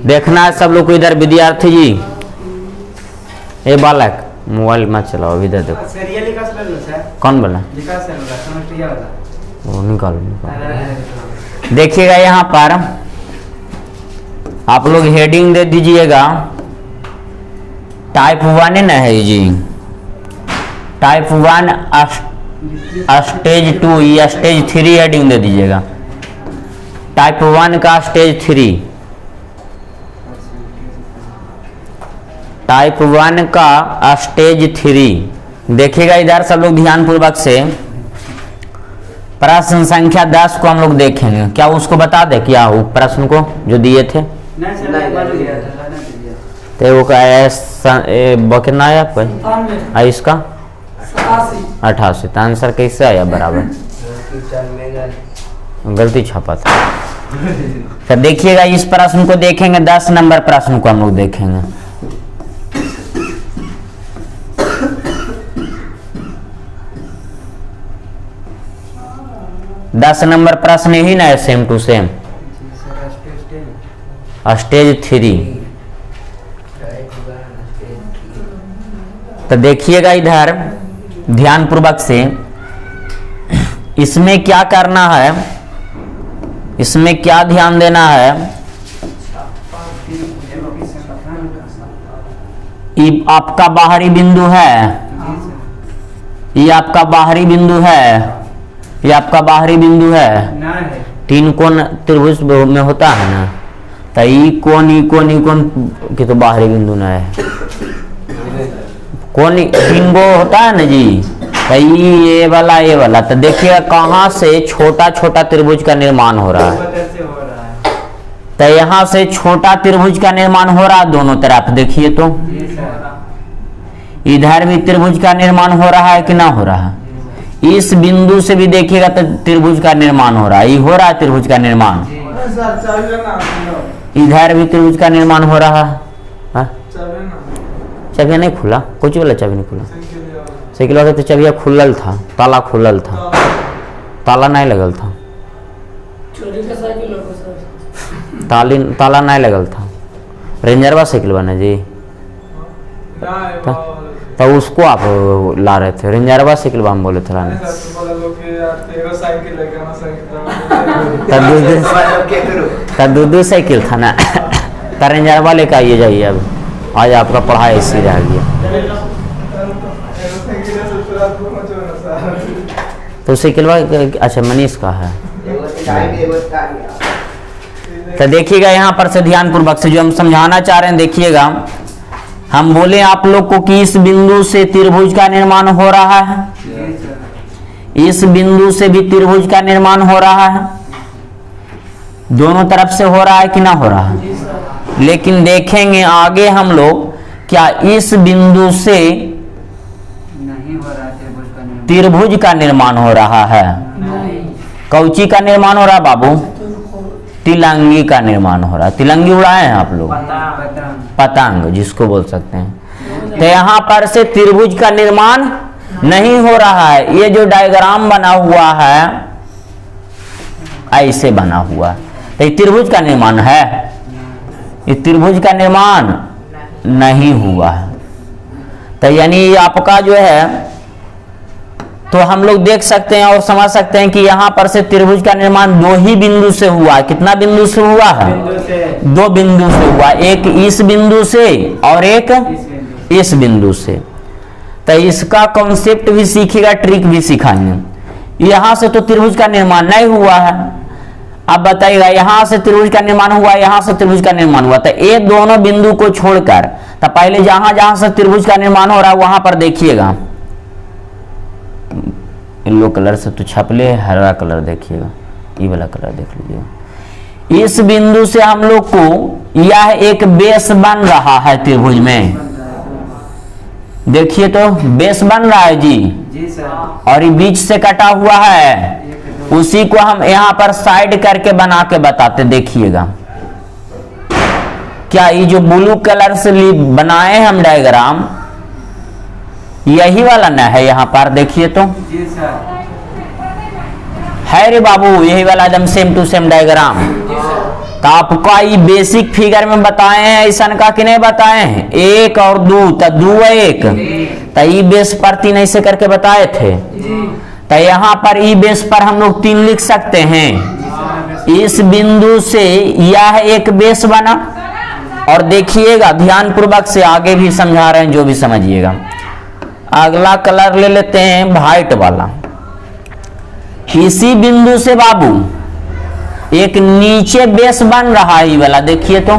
देखना है सब लोग को इधर। विद्यार्थी जी, ये बालक मोबाइल मत चलाओ, इधर देखो। कौन बोला? वो निकालो निकालो। देखिएगा यहाँ पर आप लोग हेडिंग दे दीजिएगा टाइप 1 न है जी, टाइप 1 स्टेज 2 या स्टेज 3 हेडिंग दे दीजिएगा। टाइप 1 का स्टेज 3, टाइप 1 का स्टेज 3। देखिएगा इधर सब लोग ध्यान पूर्वक से। प्रश्न संख्या 10 को हम लोग देखेंगे। क्या उसको बता दे क्या वो प्रश्न को जो दिए थे? तो वो कितना आया आपका? इसका 88। तो आंसर कैसे आया बराबर? गलती छापा था। तो देखिएगा इस प्रश्न को देखेंगे, 10 नंबर प्रश्न को हम लोग देखेंगे। दस नंबर प्रश्न ही ना है, सेम टू सेम स्टेज 3। तो देखिएगा इधर ध्यान पूर्वक से। इसमें क्या करना है, इसमें क्या ध्यान देना है? ये आपका बाहरी बिंदु है, ये आपका बाहरी बिंदु है, ये आपका बाहरी बिंदु है। तीन कोण त्रिभुज में होता है ना, तो ई कोण की तो बाहरी बिंदु ना है। कोण 3 गो होता है ना जी, तो ये वाला। तो देखिएगा कहाँ से छोटा छोटा त्रिभुज का निर्माण हो रहा है। तो यहाँ से छोटा त्रिभुज का निर्माण हो रहा है दोनों तरफ। देखिए तो इधर भी त्रिभुज का निर्माण हो रहा है कि ना हो रहा है? इस बिंदु से भी देखिएगा तो त्रिभुज का निर्माण हो रहा है, ये हो रहा है त्रिभुज का निर्माण। इधर भी त्रिभुज का निर्माण हो रहा है। चाबी नहीं खुला, कुछ वाला चाबी नहीं खुला। साइकिल वाला तो चाबिया खुलल था, ताला खुलल था, ताला नहीं लगल था। ताला नहीं लगल था। रेंजरवा साइकिल बना जी, तो उसको आप ला रहे थे। रेंजरवा साइकिल हम बोले थे लाने। दो साइकिल था ना, तो रेंजरवा लेकर आइए जाइए। अब आज आपका पढ़ाई इसी रह गया। तो साइकिल अच्छा मनीष का है। तो देखिएगा यहाँ पर से ध्यान पूर्वक से जो हम समझाना चाह रहे हैं। देखिएगा हम बोले आप लोग को कि इस बिंदु से त्रिभुज का निर्माण हो रहा है, इस बिंदु से भी त्रिभुज का निर्माण हो रहा है। दोनों तरफ से हो रहा है कि ना हो रहा है? लेकिन देखेंगे आगे हम लोग क्या इस बिंदु से नहीं हो रहा त्रिभुज का निर्माण हो रहा है। कौची का निर्माण हो रहा है बाबू? तिलंगी का निर्माण हो रहा है। तिलंगी उड़ाए हैं आप लोग? पतंग जिसको बोल सकते हैं। तो यहाँ पर से त्रिभुज का निर्माण नहीं हो रहा है। ये जो डायग्राम बना हुआ है ऐसे बना हुआ है, तो ये त्रिभुज का निर्माण है? ये त्रिभुज का निर्माण नहीं हुआ है। तो यानी आपका जो है, तो हम लोग देख सकते हैं और समझ सकते हैं कि यहाँ पर से त्रिभुज का निर्माण 2 ही बिंदु से हुआ है। कितना बिंदु से हुआ है? 2 बिंदु से हुआ, एक इस बिंदु से और एक इस बिंदु से। तो इसका कॉन्सेप्ट भी सीखेगा, ट्रिक भी सिखाएंगे। यहाँ से तो त्रिभुज का निर्माण नहीं हुआ है। अब बताइएगा यहाँ से त्रिभुज का निर्माण हुआ, यहाँ से त्रिभुज का निर्माण हुआ। तो ये दोनों बिंदु को छोड़कर, तो पहले जहां जहां से त्रिभुज का निर्माण हो रहा है वहां पर देखिएगा। येलो कलर से तो छपले, हरा कलर देखिएगा, ये वाला कलर देख लीजिएगा। इस बिंदु से हम लोग को यह एक बेस बन रहा है त्रिभुज में। देखिए तो बेस बन रहा है जी सर। और ये बीच से कटा हुआ है, उसी को हम यहाँ पर साइड करके बना के बताते। देखिएगा क्या ये जो ब्लू कलर से बनाए हम डायग्राम, यही वाला ना है यहाँ पर? देखिए तो है रे बाबू, यही वाला एकदम सेम टू सेम डायग्राम। तो आपका ये बेसिक फिगर में बताए हैं ऐसा का कि नहीं बताए हैं, 1 और 2 तो 2 1, तो ई बेस पर 3 ऐसे करके बताए थे। तो यहाँ पर ई बेस पर हम लोग 3 लिख सकते हैं। इस बिंदु से यह एक बेस बना, और देखिएगा ध्यान पूर्वक से, आगे भी समझा रहे हैं जो भी समझिएगा। अगला कलर ले लेते हैं व्हाइट वाला। इसी बिंदु से बाबू एक नीचे बेस बन रहा है, ये वाला देखिए तो,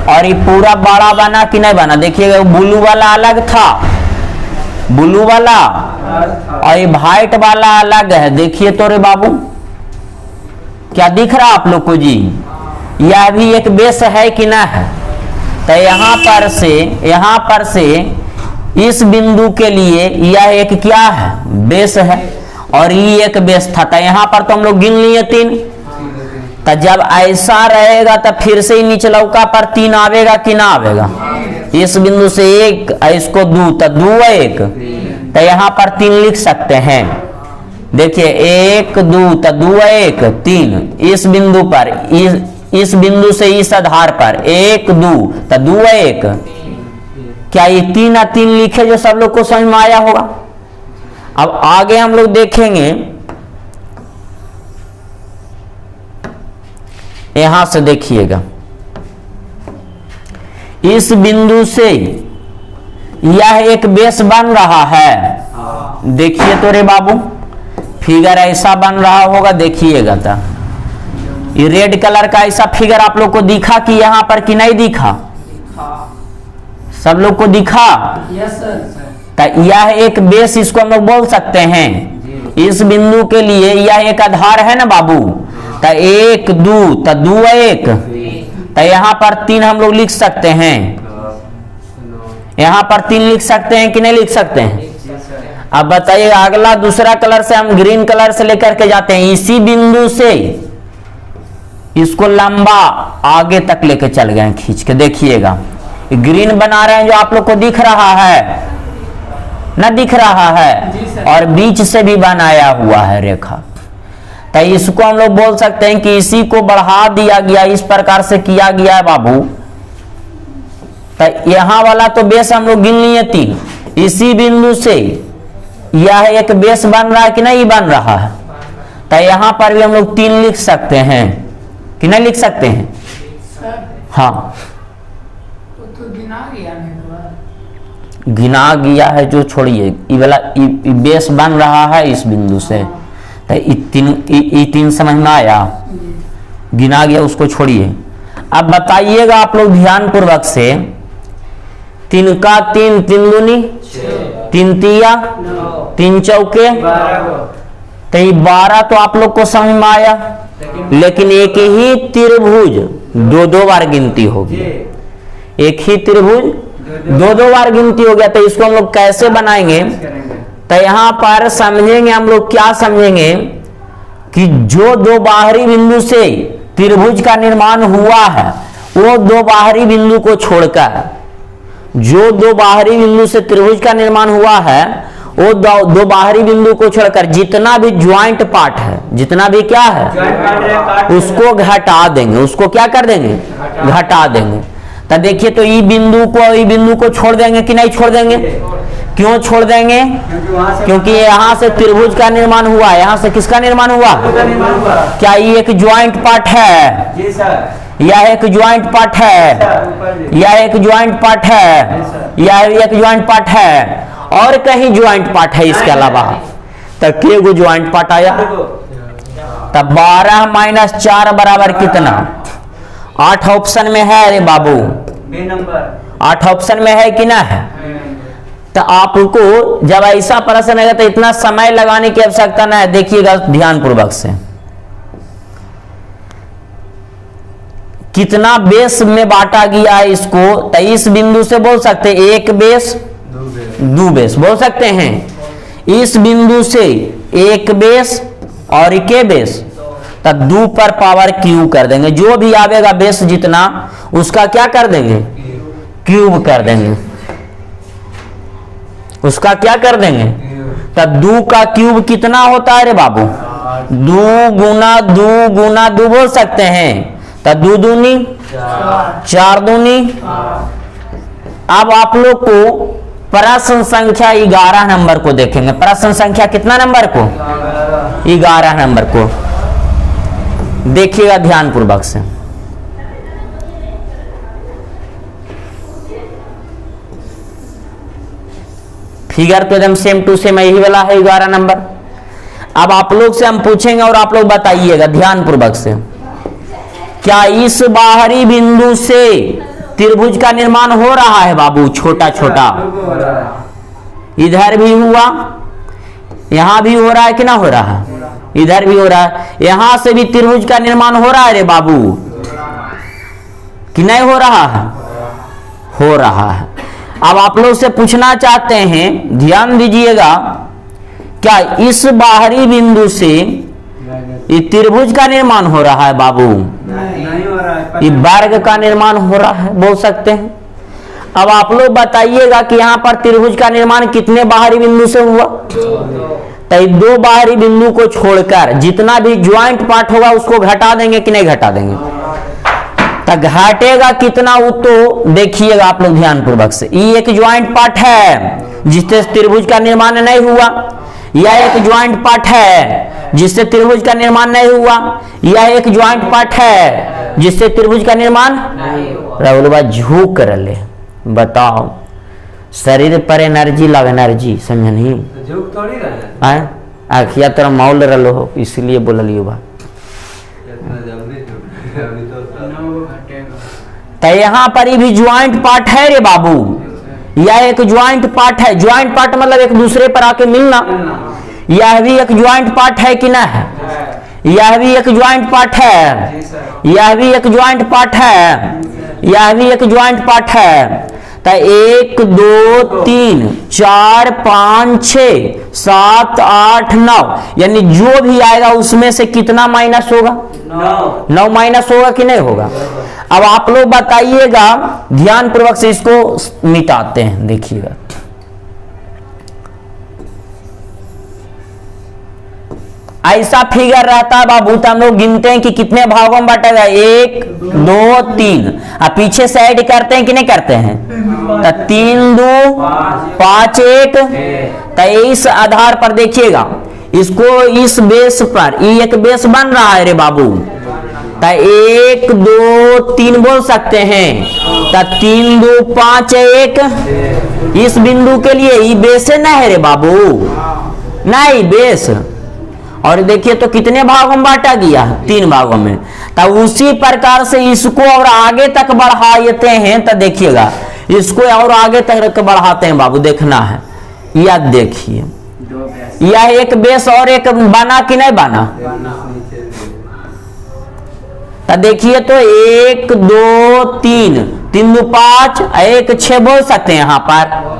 और ये पूरा बड़ा बना कि नहीं बना, देखिएगा ब्लू वाला अलग था, ब्लू वाला, और ये व्हाइट वाला अलग है। देखिए तो रे बाबू, क्या दिख रहा आप लोग को जी, यह भी एक बेस है कि ना है। तो यहाँ पर से इस बिंदु के लिए यह एक क्या है, बेस है, और ये एक बेस था। तो यहाँ पर तो हम लोग गिन लिए 3। तो जब ऐसा रहेगा तो फिर से ही निचलौका पर 3 आवेगा कि ना आवेगा। इस बिंदु से 1, इसको 2, तो 2 1, तो यहाँ पर 3 लिख सकते हैं। देखिए 1 2 तो 2 1 3, इस बिंदु पर, इस बिंदु से इस आधार पर 1 2 तो 2 1। क्या ये 3 और 3 लिखे जो सब लोग को समझ में आया होगा। अब आगे हम लोग देखेंगे, यहां से देखिएगा, इस बिंदु से यह एक बेस बन रहा है। देखिए तो रे बाबू, फिगर ऐसा बन रहा होगा, देखिएगा तो ये रेड कलर का ऐसा फिगर आप लोग को दिखा कि यहां पर कि नहीं दिखा, सब लोग को दिखा। तो यह एक बेस, इसको हम लोग बोल सकते हैं। इस बिंदु के लिए यह एक आधार है ना बाबू। तो 1 2 तो 2 1, तो यहाँ पर 3 हम लोग लिख सकते हैं। यहाँ पर 3 लिख सकते हैं कि नहीं लिख सकते हैं। अब बताइए, अगला दूसरा कलर से हम ग्रीन कलर से लेकर के जाते हैं। इसी बिंदु से इसको लंबा आगे तक लेके चल गए खींच के, देखिएगा ग्रीन बना रहे हैं जो आप लोग को दिख रहा है ना, दिख रहा है, और बीच से भी बनाया हुआ है रेखा। तो इसको हम लोग बोल सकते हैं कि इसी को बढ़ा दिया गया, इस प्रकार से किया गया है बाबू। तो यहां वाला तो बेस हम लोग गिन लिए 3। इसी बिंदु से यह एक बेस बन रहा है कि नहीं बन रहा है। तो यहां पर भी हम लोग 3 लिख सकते हैं कि नहीं लिख सकते हैं। हाँ, तो गिना गया है जो, छोड़िए ये वाला बेस बन रहा है इस बिंदु से। तो ये 3 समझ में आया, गिना गया, उसको छोड़िए। अब बताइएगा आप लोग ध्यान पूर्वक से, 3 का 3, 3 दूनी 3 तिया 3 चौके, तो ये 12 तो आप लोग को समझ में आया। लेकिन एक ही त्रिभुज 2 बार गिनती होगी, एक ही त्रिभुज 2 बार गिनती हो गया। तो इसको हम लोग कैसे बनाएंगे, तो यहां पर समझेंगे हम लोग, क्या समझेंगे कि जो 2 बाहरी बिंदु से त्रिभुज का निर्माण हुआ है, वो 2 बाहरी बिंदु को छोड़कर, जो 2 बाहरी बिंदु से त्रिभुज का निर्माण हुआ है, वो 2 बाहरी बिंदु को छोड़कर जितना भी ज्वाइंट पार्ट है, जितना भी क्या है, उसको घटा देंगे। उसको क्या कर देंगे, घटा देंगे। तो देखिए, तो ई बिंदु को छोड़ देंगे कि नहीं छोड़ देंगे। क्यों छोड़ देंगे, क्योंकि यहां से त्रिभुज का निर्माण हुआ, यहां से किसका निर्माण हुआ, क्या ये एक ज्वाइंट पार्ट है, यह एक ज्वाइंट पार्ट है, यह एक ज्वाइंट पार्ट है, यह एक ज्वाइंट पार्ट है, और कहीं ज्वाइंट पार्ट है इसके अलावा। तो के ज्वाइंट पार्ट आया। तब 12 - 4 बराबर कितना, 8 ऑप्शन में है। अरे बाबू, 8 ऑप्शन में है कि ना है। तो आपको जब ऐसा प्रश्न आएगा तो इतना समय लगाने की आवश्यकता ना है। देखिएगा ध्यान पूर्वक से, कितना बेस में बांटा गया है इसको। तो इस बिंदु से बोल सकते हैं 1 बेस 2 बेस बोल सकते हैं। इस बिंदु से 1 बेस और के बेस, तो 2 पर पावर क्यूब कर देंगे। जो भी आवेगा बेस जितना, उसका क्या कर देंगे, क्यूब कर देंगे। उसका क्या कर देंगे, तो 2 का क्यूब कितना होता है रे बाबू, दू गुना दू बोल सकते हैं। तो दू दूनी 4 दूनी। अब आप लोग को प्रश्न संख्या 11 नंबर को देखेंगे। प्रश्न संख्या कितना नंबर को? 11 नंबर को देखिएगा ध्यान पूर्वक से। फिगर तो एकदम सेम टू सेम यही वाला है 11 नंबर। अब आप लोग से हम पूछेंगे और आप लोग बताइएगा ध्यान पूर्वक से, क्या इस बाहरी बिंदु से त्रिभुज का निर्माण हो रहा है बाबू? छोटा छोटा इधर भी हुआ, यहां भी हो रहा है कि ना हो रहा है? इधर भी हो रहा है, यहां से भी त्रिभुज का निर्माण हो रहा है रे बाबू कि नहीं हो रहा है? हो रहा है। अब आप लोग से पूछना चाहते हैं, ध्यान दीजिएगा, क्या इस बाहरी बिंदु से ये त्रिभुज का निर्माण हो रहा है बाबू? नहीं हो रहा है। ये वर्ग का निर्माण हो रहा है बोल सकते हैं। अब आप लोग बताइएगा कि यहाँ पर त्रिभुज का निर्माण कितने बाहरी बिंदु से हुआ? तो 2 बाहरी बिंदु को छोड़कर जितना भी ज्वाइंट पार्ट होगा उसको घटा देंगे कि नहीं घटा देंगे? तो घटेगा कितना वो तो देखिएगा आप लोग ध्यान पूर्वक से। ये एक ज्वाइंट पार्ट है जिससे त्रिभुज का निर्माण नहीं हुआ, यह एक ज्वाइंट पार्ट है जिससे त्रिभुज का निर्माण नहीं हुआ, यह एक ज्वाइंट पार्ट है जिससे त्रिभुज का निर्माण राहुल बा झूक रहे। बताओ, शरीर पर एनर्जी लग एनर्जी समझनी झूक थोड़ी रहा है। आखिया तरह मौल रलो हो इसलिए बोलिए बा। तो यहाँ पर भी ज्वाइंट पार्ट है रे बाबू, यह एक ज्वाइंट पार्ट है। ज्वाइंट पार्ट मतलब एक दूसरे पर आके मिलना। यह भी एक ज्वाइंट पार्ट है कि ना है? यह भी एक ज्वाइंट पार्ट है, यह भी एक ज्वाइंट पार्ट है, यह भी एक ज्वाइंट पार्ट है। तो 1 2 3 4 5 6 7 8 9 यानी जो भी आएगा उसमें से कितना माइनस होगा? 9 माइनस होगा कि नहीं होगा? अब आप लोग बताइएगा ध्यान पूर्वक से, इसको मिटाते हैं। देखिएगा ऐसा फिगर रहता है बाबू, तो हम लोग गिनते हैं कि कितने भागों में बांटेगा। 1 2 3 अब पीछे से ऐड करते हैं कि नहीं करते हैं? तो 3 2 5 1। तो इस आधार पर देखिएगा इसको, इस बेस पर ये एक बेस बन रहा है रे बाबू। तो 1 2 3 बोल सकते हैं। तो 3 2 5 1 इस बिंदु के लिए ये बेस है ना है रे बाबू? नहीं बेस। और देखिए तो कितने भागों में बांटा गया? 3 भागों में। तो उसी प्रकार से इसको और आगे तक बढ़ाते हैं। तो देखिएगा इसको और आगे तक बढ़ाते हैं बाबू, देखना है। यह देखिए यह एक बेस और एक बना कि नहीं बना? तो देखिए तो 1 2 3 3 2 5 1 6 बोल सकते हैं। यहाँ पर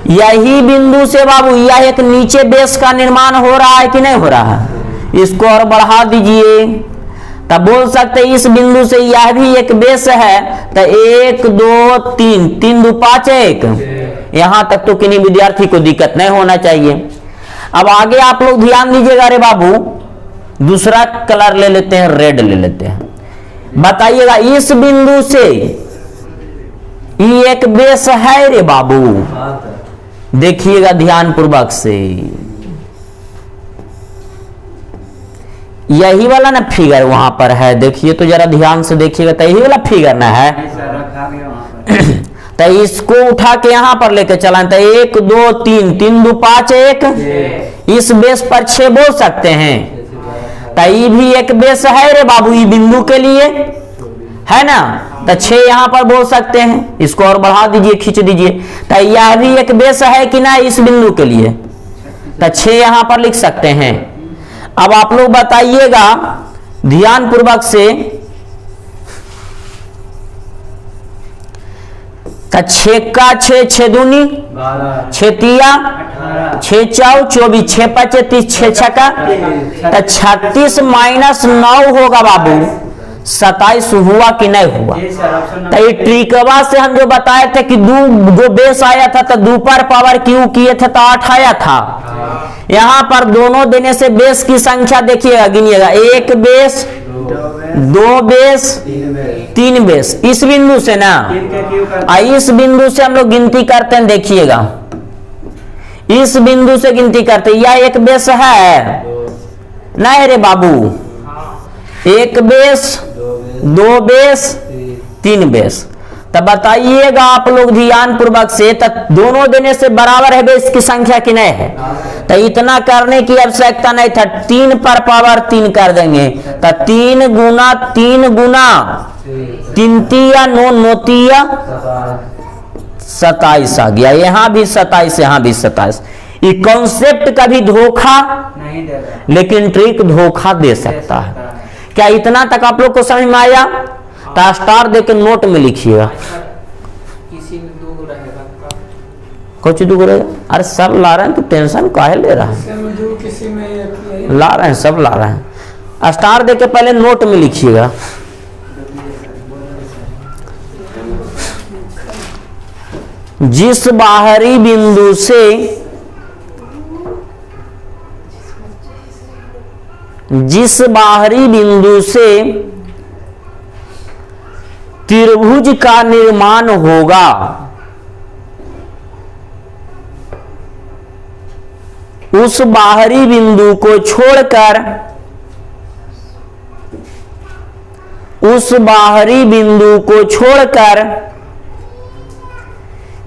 यही बिंदु से बाबू यह एक नीचे बेस का निर्माण हो रहा है कि नहीं हो रहा है? इसको और बढ़ा दीजिए तब बोल सकते हैं इस बिंदु से यह भी एक बेस है। तो 1 2 3 3 2 5 1 यहां तक तो किन्हीं विद्यार्थी को दिक्कत नहीं होना चाहिए। अब आगे आप लोग ध्यान दीजिएगा रे बाबू, दूसरा कलर ले लेते हैं, रेड ले लेते हैं। बताइएगा इस बिंदु से ये एक बेस है रे बाबू, देखिएगा ध्यान पूर्वक से। यही वाला ना फिगर वहां पर है, देखिए तो जरा ध्यान से देखिएगा। तो यही वाला फिगर ना है। तो इसको उठा के यहां पर लेके चला। तो 1 2 3 3 2 5 1 इस बेस पर 6 बोल सकते हैं। तो ये भी एक बेस है रे बाबू, ये बिंदु के लिए है ना। तो 6 यहां पर बोल सकते हैं। इसको और बढ़ा दीजिए, खींच दीजिए। तो यह भी एक बेस है कि ना इस बिंदु के लिए? तो 6 यहां पर लिख सकते हैं। अब आप लोग बताइएगा ध्यान पूर्वक से। तो 6 का 6 6 दूनी 6 तिया 6 चौ 24 6 5 30 6 छका। तो 36 - 9 होगा बाबू। 27 हुआ कि नहीं हुआ? जी सर, ऑप्शन तो ये ट्रिकवा से हम जो बताए थे कि जो बेस आया था तो 2 पर पावर क्यू किए थे तो 8 आया था। यहाँ पर दोनों देने से बेस की संख्या देखिएगा, गिनिएगा, 1 बेस, 2 बेस, 3 बेस, इस बिंदु से ना। इस बिंदु से हम लोग गिनती करते हैं, देखिएगा इस बिंदु से गिनती करते हैं। यह 1 बेस है नहीं रे बाबू? 1 बेस, 2 बेस, 3 बेस। तब बताइएगा आप लोग ध्यान पूर्वक से, तब दोनों देने से बराबर है बेस की संख्या कि नहीं है? तो इतना करने की आवश्यकता नहीं था, 3 पर पावर 3 कर देंगे। तो 3 गुना 3 गुना 3 तिया 9 9 तिया 27 आ गया। यहाँ भी 27, यहाँ भी 27। ये कॉन्सेप्ट कभी धोखा नहीं दे रहा, लेकिन ट्रिक धोखा दे सकता है। क्या इतना तक आप लोग को समझ में आया? तो स्टार देके नोट में लिखिएगा। किसी में 2 रहेगा का कुछ दूर रहेगा? अरे सब ला रहे हैं तो टेंशन काहे ले रहा है? किसी में ला रहे हैं, सब ला रहे हैं। स्टार देके पहले नोट में लिखिएगा। जिस बाहरी बिंदु से त्रिभुज का निर्माण होगा, उस बाहरी बिंदु को छोड़कर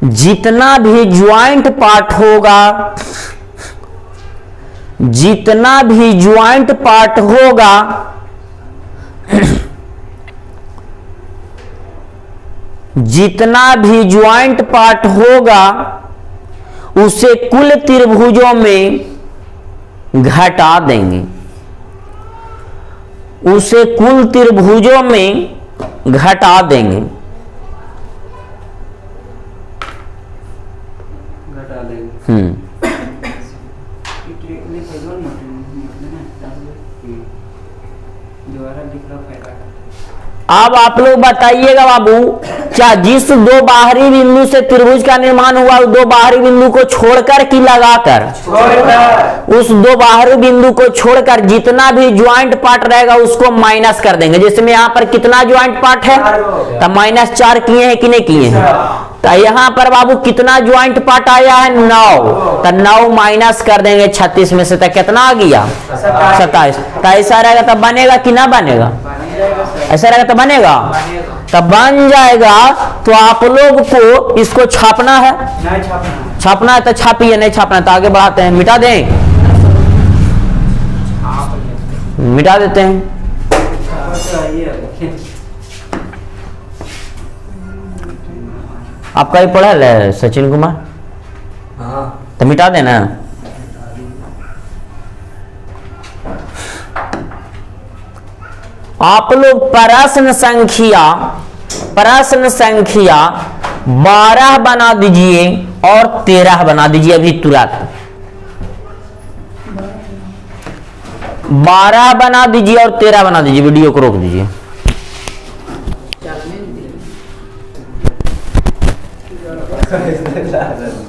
जितना भी ज्वाइंट पार्ट होगा, उसे कुल त्रिभुजों में घटा देंगे। घटा देंगे। अब आप लोग बताइएगा बाबू, क्या जिस 2 बाहरी बिंदु से त्रिभुज का निर्माण हुआ, उस 2 बाहरी बिंदु को छोड़कर कि लगाकर? उस 2 बाहरी बिंदु को छोड़कर जितना भी ज्वाइंट पार्ट रहेगा उसको माइनस कर देंगे। जैसे में यहाँ पर कितना ज्वाइंट पार्ट है? तो -4 किए हैं कि नहीं किए हैं? तो यहाँ पर बाबू कितना ज्वाइंट पार्ट आया है? 9। तो 9 माइनस कर देंगे 36 में से, तो कितना आ गया? 27। तो ऐसा रहेगा तब बनेगा कि ना बनेगा? ऐसा रहेगा तो बनेगा, तब बन जाएगा। तो आप लोग को इसको छापना है, छापना है तो छापिए, नहीं छापना है तो आगे बढ़ाते हैं, मिटा दें, मिटा देते हैं। आपका ही पढ़ल है सचिन कुमार? तो मिटा देना। आप लोग प्रश्न संख्या 12 बना दीजिए और 13 बना दीजिए अभी तुरंत। 12 बना दीजिए और 13 बना दीजिए। वीडियो को रोक दीजिए।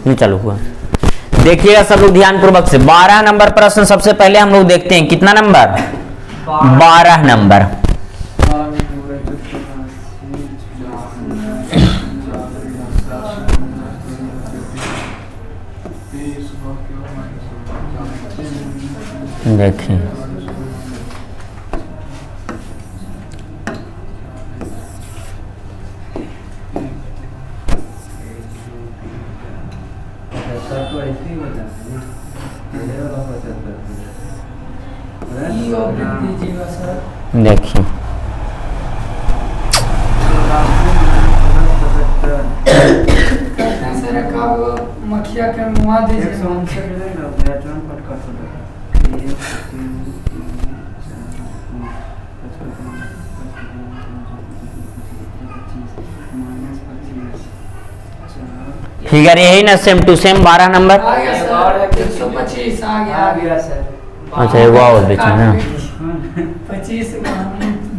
नहीं चालू हुआ। देखिएगा सब लोग ध्यान पूर्वक से। 12 नंबर प्रश्न सबसे पहले हम लोग देखते हैं। कितना नंबर? 12 नंबर। देखिए देखिए मखिया के मुआ दीजिए। फिगर यही ना, सेम टू सेम 12 नंबर। आ गया सर, 125 आ गया सर। अच्छा, वो और बेचना ना 25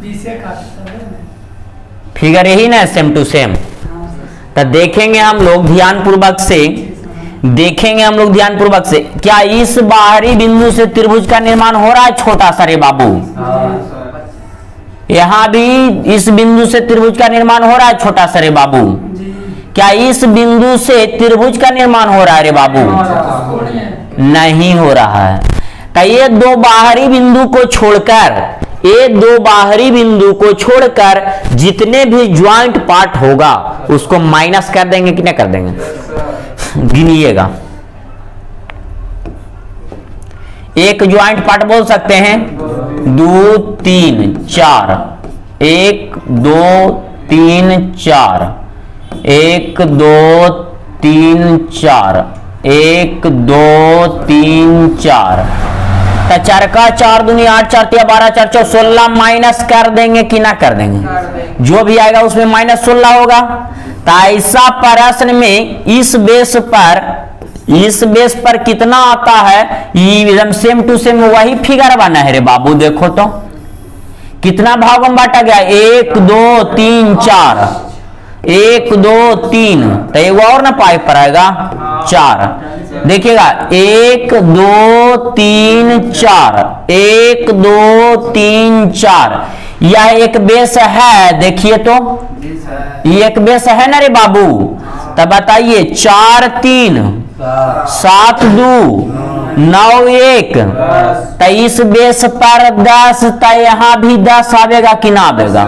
20 ऐसे काटता है ना। फिगर यही ना सेम टू सेम। तो देखेंगे हम लोग ध्यानपूर्वक से, देखेंगे हम लोग ध्यानपूर्वक से, क्या इस बाहरी बिंदु से त्रिभुज का निर्माण हो रहा है छोटा सा रे बाबू? यहां भी इस बिंदु से त्रिभुज का निर्माण हो रहा है छोटा सा रे बाबू? क्या इस बिंदु से त्रिभुज का निर्माण हो रहा है रे बाबू? नहीं हो रहा है। तो ये दो बाहरी बिंदु को छोड़कर, ये दो बाहरी बिंदु को छोड़कर जितने भी ज्वाइंट पार्ट होगा उसको माइनस कर देंगे कि नहीं कर देंगे? गिनिएगा। एक ज्वाइंट पार्ट बोल सकते हैं 2 3 4, 1 2 3 4, 1 2 3 4, 1 2 3 4। तो 4 का 4 दूनी 8, 4 तिया 12, 4 चौ 16 माइनस कर देंगे कि ना कर देंगे? जो भी आएगा उसमें माइनस 16 होगा। तो ऐसा प्रश्न में इस बेस पर कितना आता है, एकदम सेम टू सेम वही फिगर बना है रे बाबू। देखो तो कितना भाग में बांटा गया, 1 2 3 4, 1 2 3, तो एक और ना पाइप पर आएगा 4। देखिएगा 1 2 3 4, 1 2 3 4, यह एक बेस है। देखिए तो ये एक बेस है ना रे बाबू? तब बताइए 4 3 7 2 9 1, तो इस बेस पर 10, तो यहाँ भी 10 आवेगा कि ना आवेगा?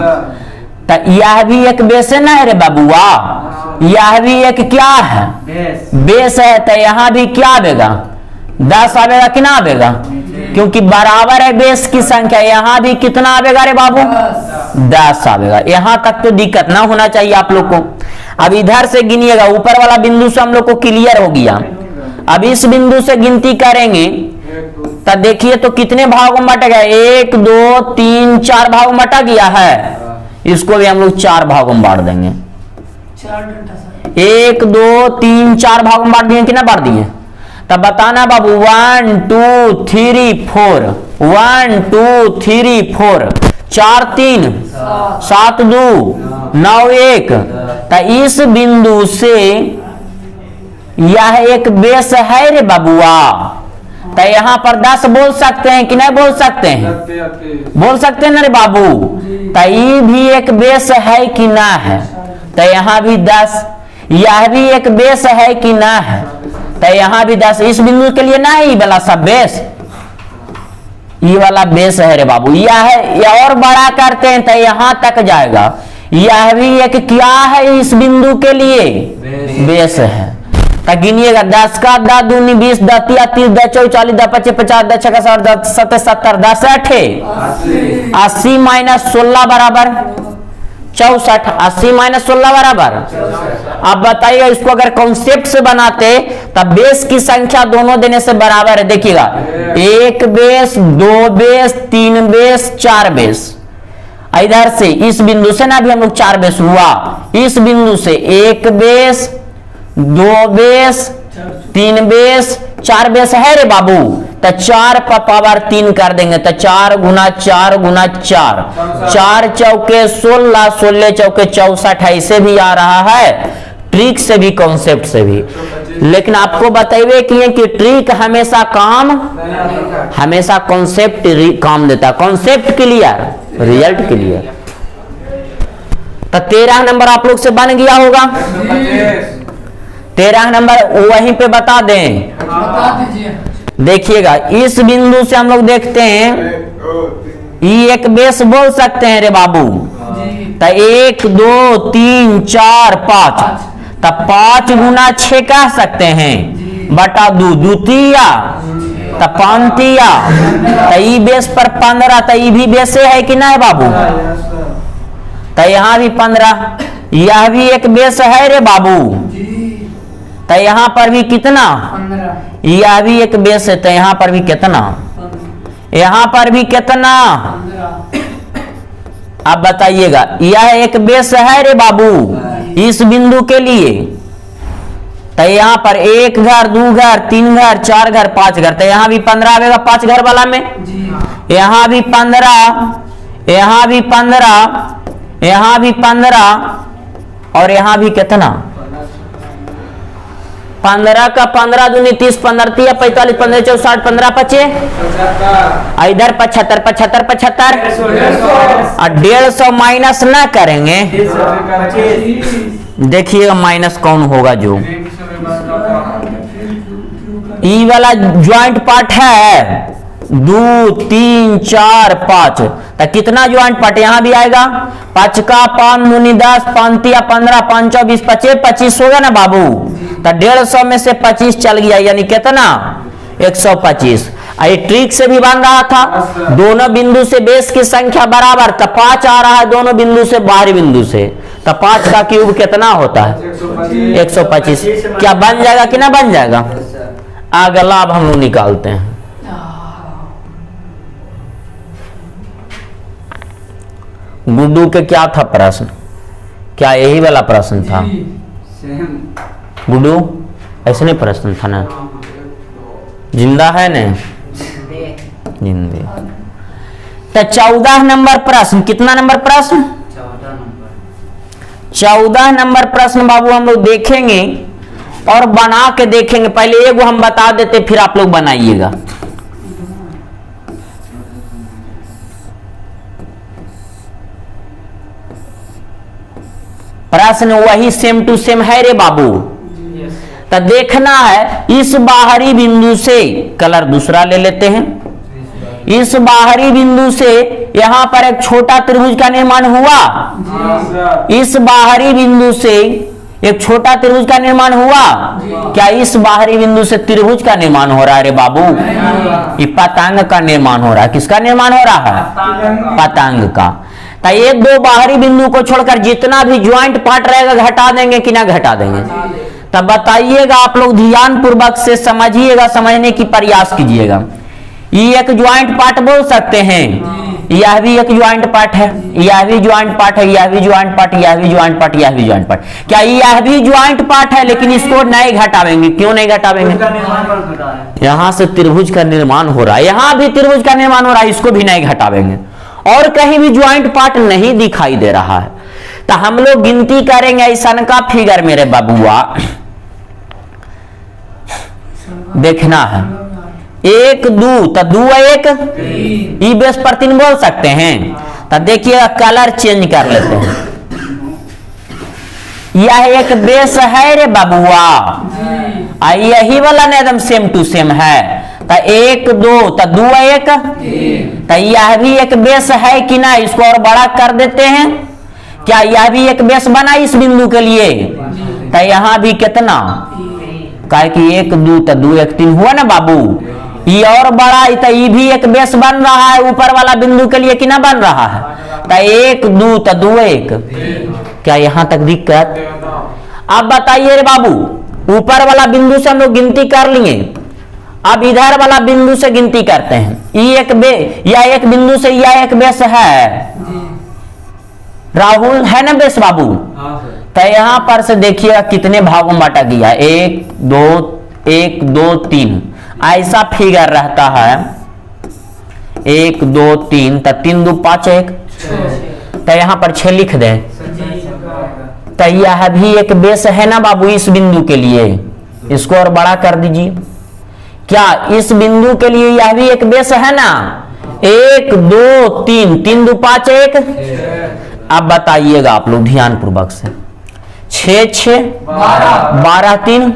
तो यह भी एक बेस है ना रे बाबुआ? यह भी एक क्या है? बेस है। तो यहाँ भी क्या आवेगा? 10 आवेगा कि ना आवेगा? क्योंकि बराबर है बेस की संख्या। यहाँ भी कितना आवेगा रे बाबू? 10 आवेगा। यहाँ तक तो दिक्कत ना होना चाहिए आप लोग को। अब इधर से गिनिएगा, ऊपर वाला बिंदु से हम लोग को क्लियर हो गया। अब इस बिंदु से गिनती करेंगे तो देखिए तो कितने भागों में बटा गया? 1 2 3 4 भागों में बटा गया है। इसको भी हम लोग 4 भागों में बांट देंगे। 1 2 3 4 भागों में बांट दिए कि ना बांट दिए? तब बताना बाबू 1 2 3 4, 1 2 3 4, 4 3 7 2 9 1। तो इस बिंदु से यह एक बेस है रे बाबुआ। तो यहाँ पर 10 बोल सकते हैं कि नहीं बोल सकते हैं? बोल सकते हैं ना रे बाबू? तो ये भी एक बेस है कि ना है? तो यहाँ भी 10। यह भी एक बेस है कि ना है? तो यहाँ भी 10। इस बिंदु के लिए ना है ये वाला सब बेस, ये वाला बेस है रे बाबू। यह है, यह और बड़ा करते हैं तो यहाँ तक जाएगा। यह भी एक क्या है इस बिंदु के लिए? बेस है। तो गिनिएगा 10 का 10 दूनी 20, 10 तिया 30, 10 चौ 40, 10 25 50, 10 छक्का 60, 10 सत्ते 70, 10 8 80 माइनस 16 बराबर 64। 80 माइनस 16 बराबर। अब बताइए इसको अगर कॉन्सेप्ट से बनाते तब बेस की संख्या दोनों देने से बराबर है। देखिएगा 1 बेस 2 बेस 3 बेस 4 बेस। इधर से इस बिंदु से ना भी हम लोग 4 बेस हुआ। इस बिंदु से 1 बेस 2 बेस 3 बेस 4 बेस है रे बाबू। तो 4 पर पावर 3 कर देंगे तो 4 गुना 4 गुना 4, 4 चौके 16, 16 चौके 64। ऐसे भी आ रहा है, ट्रिक से भी कॉन्सेप्ट से भी। लेकिन आपको बताइए कि ट्रिक हमेशा काम, हमेशा कॉन्सेप्ट काम देता है। Concept clear, result clear. तो 13 नंबर आप लोग से बन गया होगा। 13 नंबर वहीं पे बता दें, बता दीजिए। देखिएगा इस बिंदु से हम लोग देखते हैं ये एक बेस बोल सकते हैं रे बाबू। तो 1 2 3 4 5, तो 5 गुना 6 कह सकते हैं बटा 2, द्वितीया तो 5 तिया। तो ई बेस पर 15, तो ई भी बेस है कि ना है बाबू? तो यहाँ भी 15, यह भी एक बेस है रे बाबू। तो यहाँ पर भी कितना? 15। यह भी एक बेस है। तो यहाँ पर भी कितना? यहाँ पर भी कितना? 15। अब बताइएगा यह एक बेस है रे बाबू इस बिंदु के लिए। तो यहाँ पर 1 घर 2 घर 3 घर 4 घर 5 घर। तो यहाँ भी 15 आएगा 5 घर वाला में। यहाँ भी 15, यहाँ भी 15, यहाँ भी 15 और यहाँ भी कितना 15 का 15 दूनी 30, 15 तिया 45, 15 चौ 60, 15 पचे इधर 75, 75, 75 और 150 माइनस ना करेंगे। देखिएगा माइनस कौन होगा जो ई वाला ज्वाइंट पार्ट है 2, 3, 4, 5 तो कितना ज्वाइंट पार्ट यहाँ भी आएगा 5 का 5 दूनी 10, 5 तिया 15, 5 चौ 20, 25 होगा ना बाबू। तो 150 में से 25 चल गया यानी कितना 125। ये ट्रिक से भी बन रहा था दोनों बिंदु से बेस की संख्या बराबर तो 5 आ रहा है दोनों बिंदु से बाहरी बिंदु से तो 5 का क्यूब कितना होता है 125। क्या बन जाएगा कि ना बन जाएगा। अगला अब हम लोग निकालते हैं। गुड्डू के क्या था प्रश्न, क्या यही वाला प्रश्न था गुड्डू, ऐसे नहीं प्रश्न था ना, जिंदा है ना जिंदे। तो 14 नंबर प्रश्न, कितना नंबर प्रश्न 14 नंबर प्रश्न बाबू हम लोग देखेंगे और बना के देखेंगे। पहले एगो हम बता देते फिर आप लोग बनाइएगा। प्रश्न वही सेम टू सेम है रे बाबू। तो देखना है इस बाहरी बिंदु से, कलर दूसरा ले लेते हैं, इस बाहरी बिंदु से यहां पर एक छोटा त्रिभुज का निर्माण हुआ। इस बाहरी बिंदु से एक छोटा त्रिभुज का निर्माण हुआ। क्या इस बाहरी बिंदु से त्रिभुज का निर्माण हो रहा है रे बाबू। ये पतंग का निर्माण हो रहा है। किसका निर्माण हो रहा है पतंग का। तो ये दो बाहरी बिंदु को छोड़कर जितना भी ज्वाइंट पार्ट रहेगा घटा देंगे कि ना घटा देंगे। तब बताइएगा आप लोग ध्यान पूर्वक से समझिएगा, समझने की प्रयास कीजिएगा। ये एक ज्वाइंट पार्ट बोल सकते हैं, यह भी एक ज्वाइंट पार्ट है, यह भी ज्वाइंट पार्ट है, यह भी ज्वाइंट पार्ट, यह भी ज्वाइंट पार्ट, यह भी ज्वाइंट पार्ट। क्या यह भी ज्वाइंट पार्ट है लेकिन इसको नहीं घटावेंगे। क्यों नहीं घटावेंगे। यहां से त्रिभुज का निर्माण हो रहा है, यहां भी त्रिभुज का निर्माण हो रहा है, इसको भी नहीं घटावेंगे। और कहीं भी ज्वाइंट पार्ट नहीं दिखाई दे रहा है। तो हम लोग गिनती करेंगे ऐसा का फिगर मेरे बाबुआ देखना है 1 2 तो 2 1 ई बेस पर 3 बोल सकते हैं। तो देखिए कलर चेंज कर लेते हैं। यह एक बेस है रे बाबुआ, यही वाला ना एकदम सेम टू सेम है। तो 1 2 तो 2 1 तो यह भी एक बेस है कि ना, इसको और बड़ा कर देते हैं। क्या यह भी एक बेस बना इस बिंदु के लिए। तो यहां भी कितना कहे कि 1 2 तो 2 1 3 हुआ ना बाबू। ये और बड़ा तो ये भी एक बेस बन रहा है ऊपर वाला बिंदु के लिए कि ना बन रहा है। तो 1 2 तो 2 1 क्या यहां तक दिक्कत। अब बताइए रे बाबू ऊपर वाला बिंदु से हम लोग गिनती कर लिए, अब इधर वाला बिंदु से गिनती करते हैं। ये एक बिंदु से यह एक बेस है राहुल, है ना बेस बाबू। तो यहां पर से देखिएगा कितने भागों में बांटा गया 1 2 3 ऐसा फिगर रहता है 1 2 3 तो 3 2 5 1 तो यहां पर 6 लिख दे। तो यह भी एक बेस है ना बाबू इस बिंदु के लिए, इसको और बड़ा कर दीजिए। क्या इस बिंदु के लिए यह भी एक बेस है ना 1 2 3 3 2 5 1। अब बताइएगा आप लोग ध्यान पूर्वक से 6 6 12 3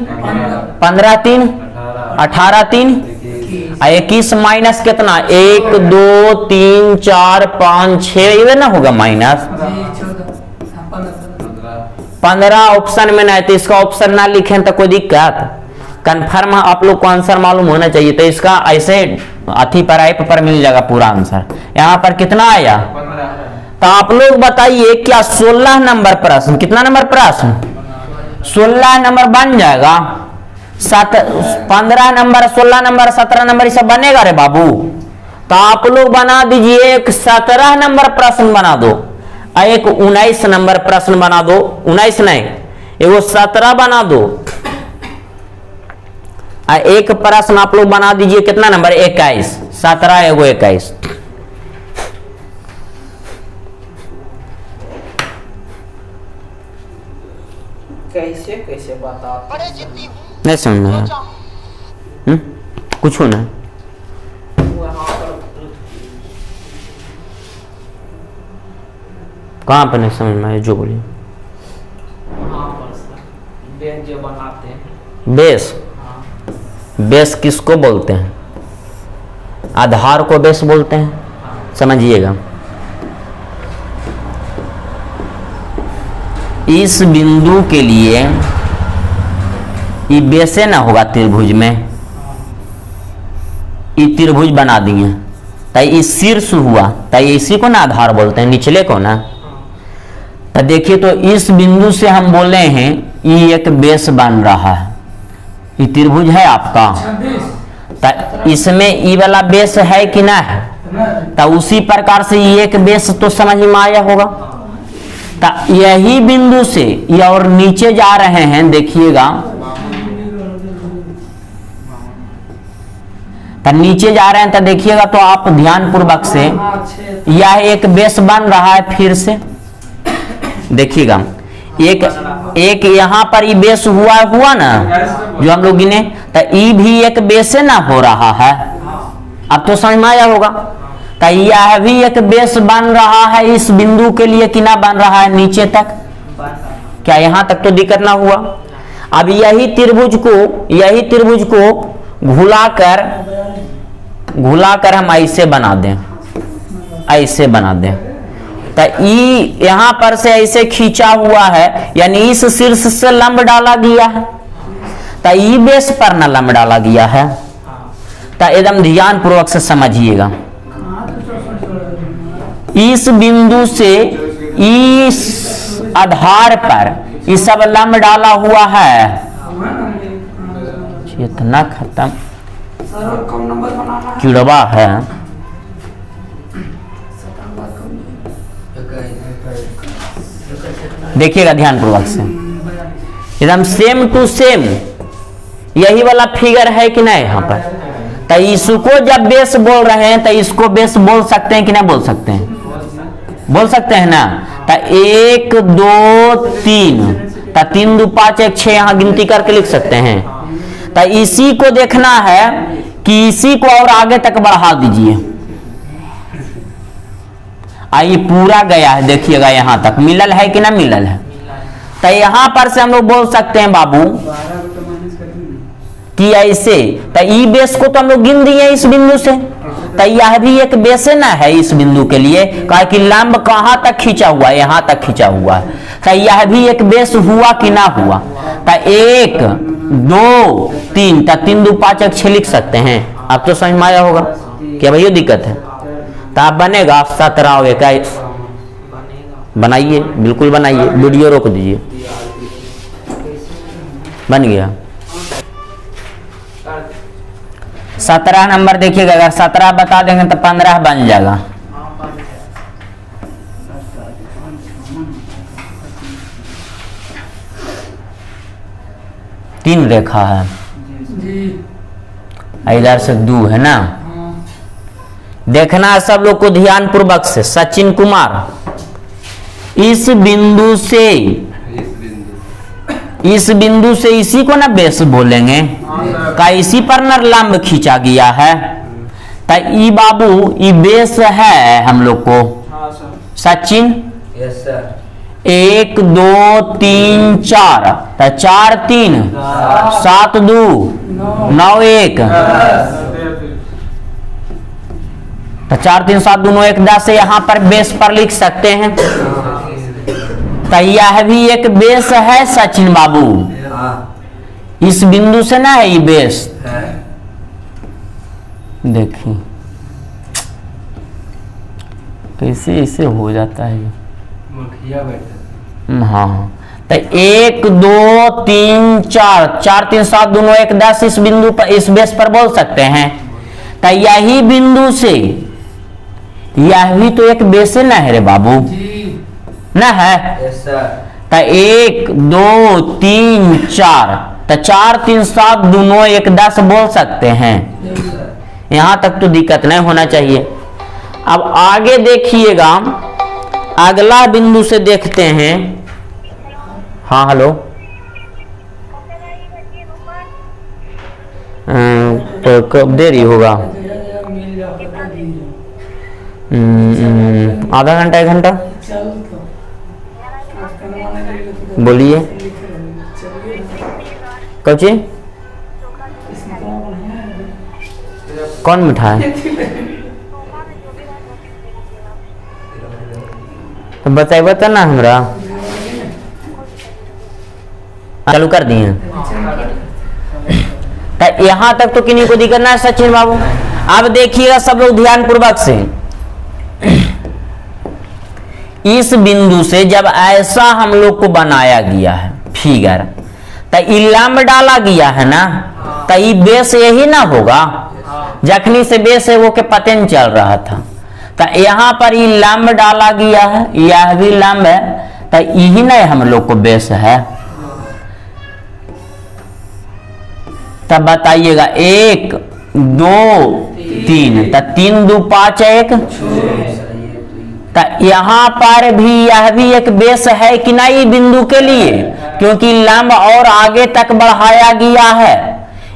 15 3 18 3 21 माइनस कितना 1 2 3 4 5 6 ये ना होगा माइनस 15 ऑप्शन में नहीं। तो इसका ऑप्शन ना लिखें तो कोई दिक्कत। कंफर्म आप लोग को आंसर मालूम होना चाहिए। तो इसका ऐसे अथी पर ऐप पर मिल जाएगा पूरा आंसर। यहाँ पर कितना आया। तो आप लोग बताइए क्या 16 नंबर प्रश्न, कितना नंबर प्रश्न 16 नंबर बन जाएगा। 15 नंबर 16 नंबर 17 नंबर ये सब बनेगा रे बाबू। तो आप लोग बना दीजिए एक 17 नंबर प्रश्न बना दो, एक 19 नंबर प्रश्न बना दो। 19 नहीं एगो 17 बना दो। एक प्रश्न आप लोग बना दीजिए कितना नंबर 21। 17 एगो 21 कैसे कैसे बताते हैं? नहीं समझ में आया? कुछ ना वहाँ पर कहाँ पर नहीं समझ में आया जो बोलिए। वहाँ पर सर बेस जो बनाते हैं। बेस, हाँ बेस किसको बोलते हैं? आधार को बेस बोलते हैं, हाँ समझिएगा। इस बिंदु के लिए ये बेसे ना होगा त्रिभुज में, ये त्रिभुज बना दिए ताई ये शीर्ष हुआ, ताई इसी को ना आधार बोलते हैं, निचले को ना। तो देखिए, तो इस बिंदु से हम बोले हैं ये एक बेस बन रहा है, ये त्रिभुज है आपका, 26 तो इसमें ई वाला बेस है कि ना है, तो उसी प्रकार से ये एक बेस तो समझ में आया होगा। तो यही बिंदु से ये और नीचे जा रहे हैं, देखिएगा, तो नीचे जा रहे हैं तो देखिएगा, तो आप ध्यान पूर्वक से यह एक बेस बन रहा है। फिर से देखिएगा, एक यहाँ पर ये बेस हुआ ना जो हम लोग गिने, तो ये भी एक बेस ना हो रहा है। अब तो समझ में आया होगा। तो यह भी एक बेस बन रहा है इस बिंदु के लिए, कि ना बन रहा है नीचे तक, क्या यहाँ तक तो दिक्कत ना हुआ। अब यही त्रिभुज को घुलाकर हम ऐसे बना दें, ऐसे बना दें, तो ई यहाँ पर से ऐसे खींचा हुआ है, यानी इस शीर्ष से लंब डाला गया है, तो ई बेस पर ना लंब डाला गया है। तो एकदम ध्यान पूर्वक से समझिएगा, इस बिंदु से इस आधार पर ये सब लंब डाला हुआ है। इतना खत्म कम नंबर बनाना है। चिड़वा है। देखिएगा ध्यान पूर्वक से, एकदम सेम टू सेम यही वाला फिगर है कि नहीं यहाँ पर। तो इसको जब बेस बोल रहे हैं तो इसको बेस बोल सकते हैं कि नहीं बोल सकते हैं? बोल सकते हैं ना। तो 1 2 3, तो 3 2 5 1 6 यहाँ गिनती करके लिख सकते हैं। तो इसी को देखना है कि इसी को और आगे तक बढ़ा दीजिए। आइए पूरा गया है, देखिएगा यहाँ तक मिलल है कि ना मिलल है। तो यहाँ पर से हम लोग बोल सकते हैं बाबू कि ऐसे, तो ई बेस को तो हम लोग गिन दिए इस बिंदु से, तो यह भी एक बेस ना है इस बिंदु के लिए, कहा कि लंब कहाँ तक खींचा हुआ है, यहाँ तक खींचा हुआ है। तो यह भी एक बेस हुआ कि ना हुआ। तो 1 2 3, तो 3 2 5 1 6 लिख सकते हैं। अब तो समझ में आया होगा, क्या भैया दिक्कत है? तो आप बनेगा 17 21 बनाइए, बिल्कुल बनाइए, वीडियो रोक दीजिए। बन गया 17 नंबर। देखिएगा, अगर 17 बता देंगे तो 15 बन जाएगा। तीन रेखा है, जी इधर से 2 है ना। देखना है सब लोग को ध्यान पूर्वक से। सचिन कुमार, इस बिंदु से इसी को ना बेस बोलेंगे, का इसी पर न लंब खींचा गया है। तो ई बाबू ई बेस है हम लोग को। Sachin yes sir. 1 2 3 4, तो 4 3 7 2 9 1, तो 4 3 7 2 9 1 10 से यहाँ पर बेस पर लिख सकते हैं। तो यह भी एक बेस है सचिन बाबू, इस बिंदु से ना है ये बेस। देखिए कैसे इसे हो जाता है। हाँ, तो 1 2 3 4, 4 3 7 2 9 1 10 इस बिंदु पर, इस बेस पर बोल सकते हैं। तो यही बिंदु से यह भी तो एक बेस ना है रे बाबू, ना है। Yes sir. तो 1 2 3 4, तो 4 3 7 2 9 1 10 बोल सकते हैं। यहाँ तक तो दिक्कत नहीं होना चाहिए। अब आगे देखिएगा, अगला बिंदु से देखते हैं। हाँ हेलो, तो कब देरी होगा? मिल जाओ आधा घंटा 1 घंटा चल तो आज करवाने के लिए तो बोलिए। चलिए कौची इसमें तो बढ़िया है। कौन मिठाई? तो बताइए तो ना हमरा। चालू कर दिए। तो यहाँ तक तो किन्हीं को दिक्कत ना है सचिन बाबू। अब देखिएगा सब लोग ध्यान पूर्वक से। इस बिंदु से जब ऐसा हम लोग को बनाया गया है फिगर, तो लंब डाला गया है ना, तो ये बेस यही ना होगा। जखनी से बेस है वो के पते नहीं चल रहा था, तो यहाँ पर ये लंब डाला गया है, यह भी लंब है, तो यही ना हम लोग को बेस है। तब बताइएगा 1 2 3, तो 3 2 5 1, तो यहाँ पर भी यह भी एक बेस है कि नहीं बिंदु के लिए, क्योंकि लंब और आगे तक बढ़ाया गया है।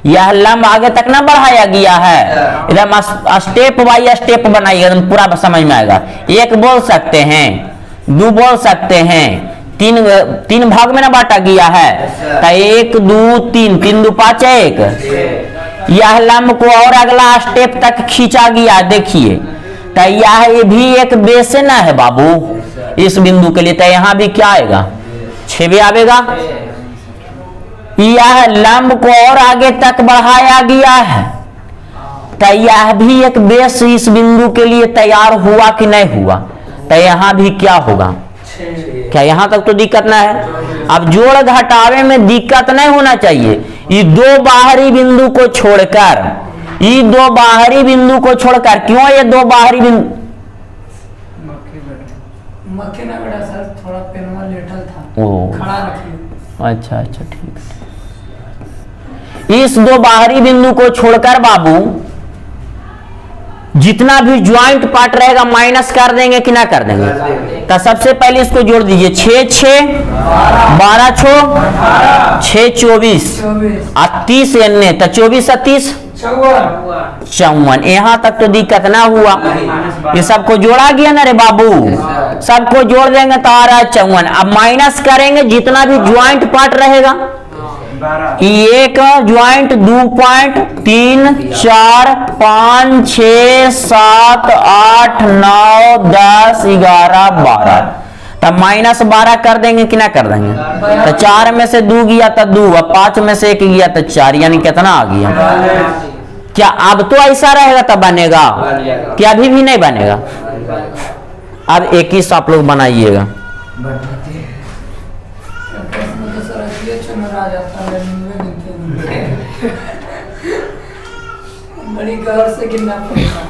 यह लंब आगे तक ना बढ़ाया गया है। एकदम स्टेप बाय स्टेप बनाइएगा, एकदम पूरा समझ में आएगा। 1 बोल सकते हैं, 2 बोल सकते हैं, 3 भाग में ना बांटा गया है, तो 1 2 3, 3 2 5 1। यह लंब को और अगला स्टेप तक खींचा गया, देखिए। तो यह भी एक बेस ना है बाबू इस बिंदु के लिए। तो यहाँ भी क्या आएगा? 6 आवेगा। यह लंब को और आगे तक बढ़ाया गया है, तो यह भी एक बेस इस बिंदु के लिए तैयार हुआ कि नहीं हुआ? तो यहाँ भी क्या होगा? क्या यहाँ तक तो दिक्कत ना है? अब जोड़ घटावे में दिक्कत नहीं होना चाहिए। ये 2 बाहरी बिंदु को छोड़कर, ये 2 बाहरी बिंदु को छोड़कर, क्यों ये 2 बाहरी बिंदु? मक्खी ना बेटा सर, थोड़ा पेनवा लेटल था, ओ खड़ा रखिए। अच्छा अच्छा ठीक है। इस 2 बाहरी बिंदु को छोड़कर बाबू जितना भी ज्वाइंट पार्ट रहेगा माइनस कर देंगे कि ना कर देंगे? तो सबसे पहले इसको जोड़ दीजिए। 6 6 12 6 24 और 30 एने, तो 24 और 30 54। यहाँ तक तो दिक्कत ना हुआ। ये सबको जोड़ा गया ना रे बाबू, सबको जोड़ देंगे तो आ रहा है 54। अब माइनस करेंगे जितना भी ज्वाइंट पार्ट रहेगा। 1 ज्वाइंट 2 पॉइंट 3 4 5 6 7 8 9 10 11 12। तब -12 कर देंगे कि ना कर देंगे? तो 4 में से 2 गया तो 2, अब 5 में से 1 गया तो 4, यानी कितना आ गया? क्या अब तो ऐसा रहेगा तब बनेगा? क्या अभी भी नहीं बनेगा? अब 21 आप लोग बनाइएगा। बड़ी गौर से गिनना पड़ेगा।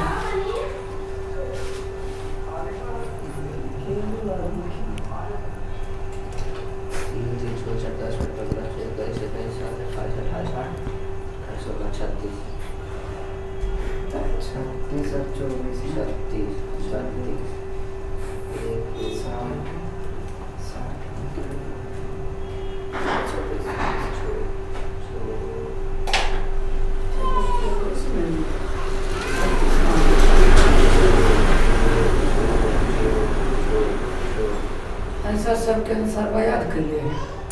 ऐसा सबके अनुसार याद कर लिए।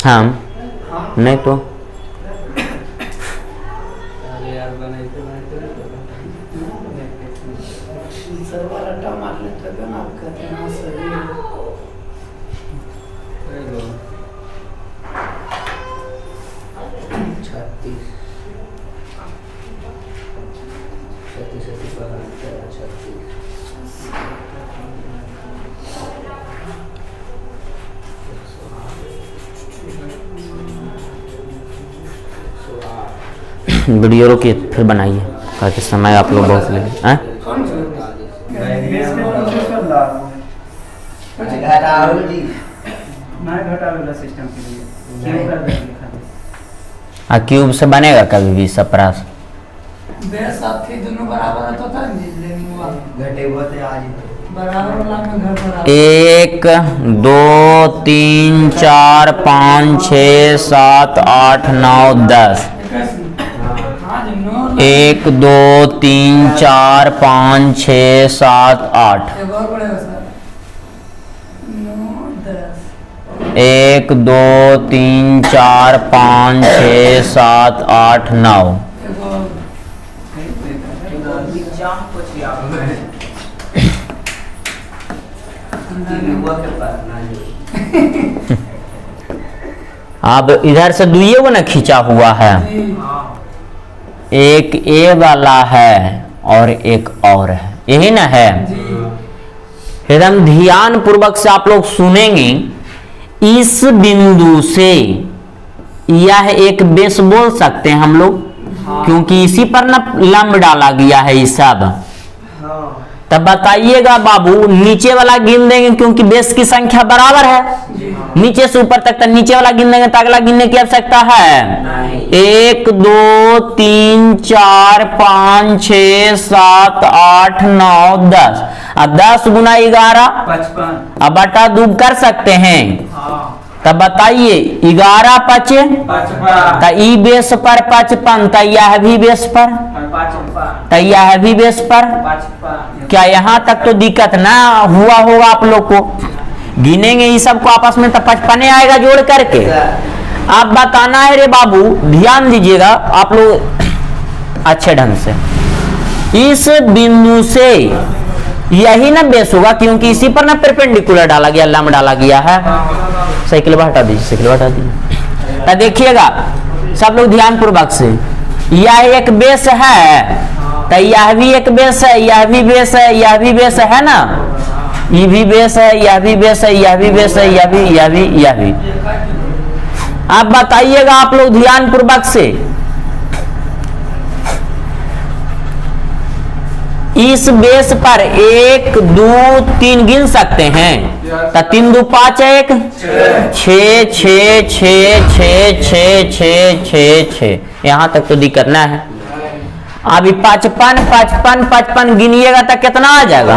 हाँ, नहीं तो मार लेते तो ना कहते हैं सही। वीडियो रोकिए फिर बनाइए, ताकि समय आप लोग बहुत लगे। हैं? क्यूब से बनेगा कभी भी सप्रास? दोनों बराबर होता था बराबर वाला में घर पर 1 2 3 4 5 6 7 8 9 10। 1 2 3 4 5 6 7 8। एक और पड़ेगा सर 9 10 1 2 3 4 5 6 7 8 9। एक और जाम कुछ याद अब इधर से दुइये वो ना खींचा हुआ है, हाँ एक ए वाला है और एक और है, यही ना है। एकदम ध्यान पूर्वक से आप लोग सुनेंगे। इस बिंदु से यह एक बेस बोल सकते हैं हम लोग, क्योंकि इसी पर ना लंब डाला गया है ये सब। हाँ तब बताइएगा बाबू, नीचे वाला गिन देंगे क्योंकि बेस की संख्या बराबर है, नीचे से ऊपर तक, नीचे वाला गिन देंगे तो अगला गिनने की आवश्यकता है। 1 2 3 4 5 6 7 8 9 10। अब 10 गुना 11 55। अब बटा 2 कर सकते हैं। हाँ तब बताइए 11 5 55 तो ई बेस पर 55, तो यह भी बेस पर, 55 तो यह भी बेस पर। 55। क्या यहाँ तक तो दिक्कत ना हुआ होगा आप लोग को? गिनेंगे ये सबको आपस में तो 55 आएगा जोड़ करके। आप बताना है रे बाबू, ध्यान दीजिएगा आप लोग अच्छे ढंग से। इस बिंदु से यही ना बेस होगा, क्योंकि इसी पर ना परपेंडिकुलर डाला गया, लंब डाला गया है। साइकिल हटा दीजिए, साइकिल हटा दीजिए। तो देखिएगा सब लोग ध्यान पूर्वक से, यह एक बेस है, तो यह भी एक बेस है, यह भी बेस है, यह भी बेस है ना, ये भी बेस है, यह भी बेस है, यह भी बेस है, यह भी, यह भी, यह भी। आप बताइएगा आप लोग ध्यान पूर्वक से, इस बेस पर 1 2 3 गिन सकते हैं, तो 3 2 5 1 6 6 6 6 6 6 6 6। यहां तक तो दिक्कत ना है। अभी 55 55 55 गिनिएगा तो कितना आ जाएगा?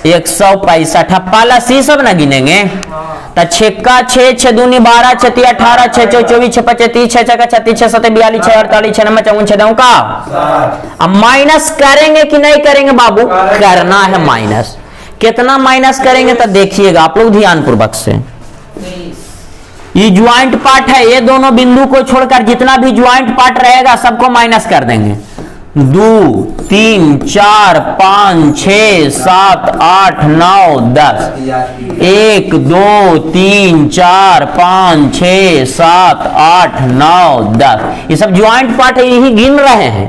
165। पाला सी सब ना गिनेंगे तो 6 का 6 6 दूनी 12 6 3 18 6 4 24 6 5 30 6 6 36 6 7 42 6 48 6 9 54 6 9 का। अब माइनस करेंगे कि नहीं करेंगे बाबू? करना है माइनस। कितना माइनस करेंगे तो देखिएगा आप लोग ध्यान पूर्वक से। ये ज्वाइंट पार्ट है, ये दोनों बिंदु को छोड़कर जितना भी ज्वाइंट पार्ट रहेगा सबको माइनस कर देंगे। 2 3 4 5 6 7 8 9 10। 1 2 3 4 5 6 7 8 9 10। ये सब ज्वाइंट पार्ट है, यही गिन रहे हैं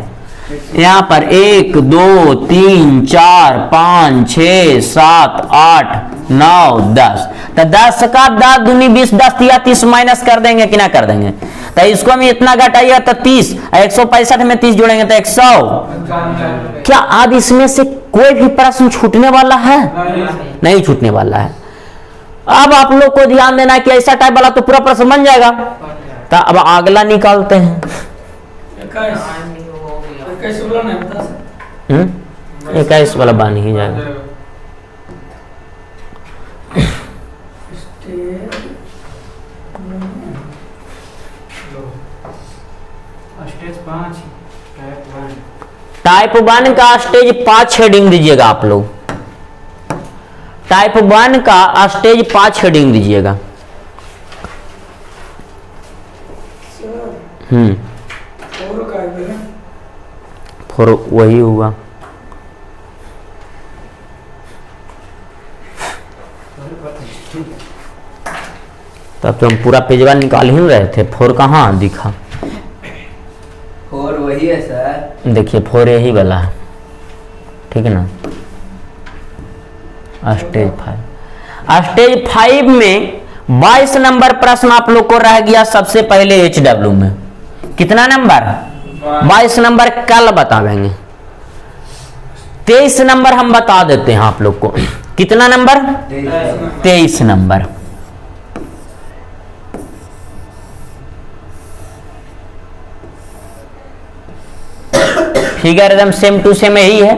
यहाँ पर। 1 2 3 4 5 6 7 8 9 10। तो 10 का 10 दूनी 20 10 या 30 माइनस कर देंगे कि ना कर देंगे? तो इसको हम इतना घटाइए तो 30, 165 में 30 जोड़ेंगे तो 100। क्या अब इसमें से कोई भी प्रश्न छूटने वाला है? नहीं छूटने वाला है। अब आप लोग को ध्यान देना है कि ऐसा टाइप वाला तो पूरा प्रश्न बन जाएगा। तो अब अगला निकालते हैं। 21 वाला बन ही जाएगा। टाइप 1 का स्टेज 5 हेडिंग दीजिएगा आप लोग। टाइप 1 का स्टेज 5 हेडिंग दीजिएगा। फोर वही हुआ। तब तो हम पूरा पेजवा निकाल ही रहे थे। 4 कहाँ दिखा? 4 वही है सर। देखिए 4 यही वाला है, ठीक है ना। स्टेज 5, स्टेज 5 में 22 नंबर प्रश्न आप लोग को रह गया सबसे पहले HW में। कितना नंबर? 22 नंबर कल बतावेंगे। 23 नंबर हम बता देते हैं आप लोग को। कितना नंबर? 23 नंबर। फिगर एकदम सेम टू सेम यही है,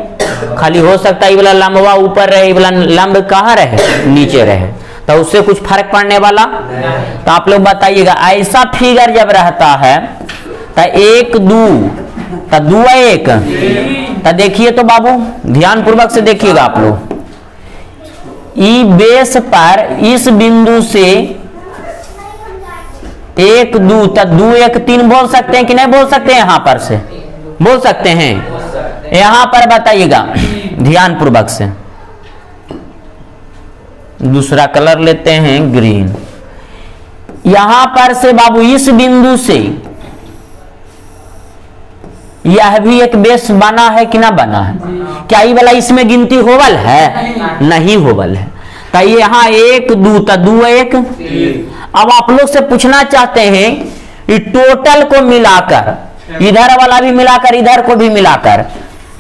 खाली हो सकता है ये वाला लंबवा ऊपर रहे, ये वाला लंब कहाँ रहे? नीचे रहे, तो उससे कुछ फर्क पड़ने वाला। तो आप लोग बताइएगा, ऐसा फिगर जब रहता है तो 1 2 तो 2 1। तो देखिए तो बाबू ध्यान पूर्वक से देखिएगा आप लोग। ई बेस पर इस बिंदु से 1 2, तो 2 1 3 बोल सकते हैं कि नहीं बोल सकते हैं? यहां पर से बोल सकते हैं। यहां पर बताइएगा ध्यान पूर्वक से। दूसरा कलर लेते हैं ग्रीन। यहां पर से बाबू इस बिंदु से यह भी एक बेस बना है कि ना बना है? क्या ये वाला इसमें गिनती होवल है? नहीं होवल है। तो यहाँ 1 2, तो 2 1। अब आप लोग से पूछना चाहते हैं कि टोटल को मिलाकर, इधर वाला भी मिलाकर इधर को भी मिलाकर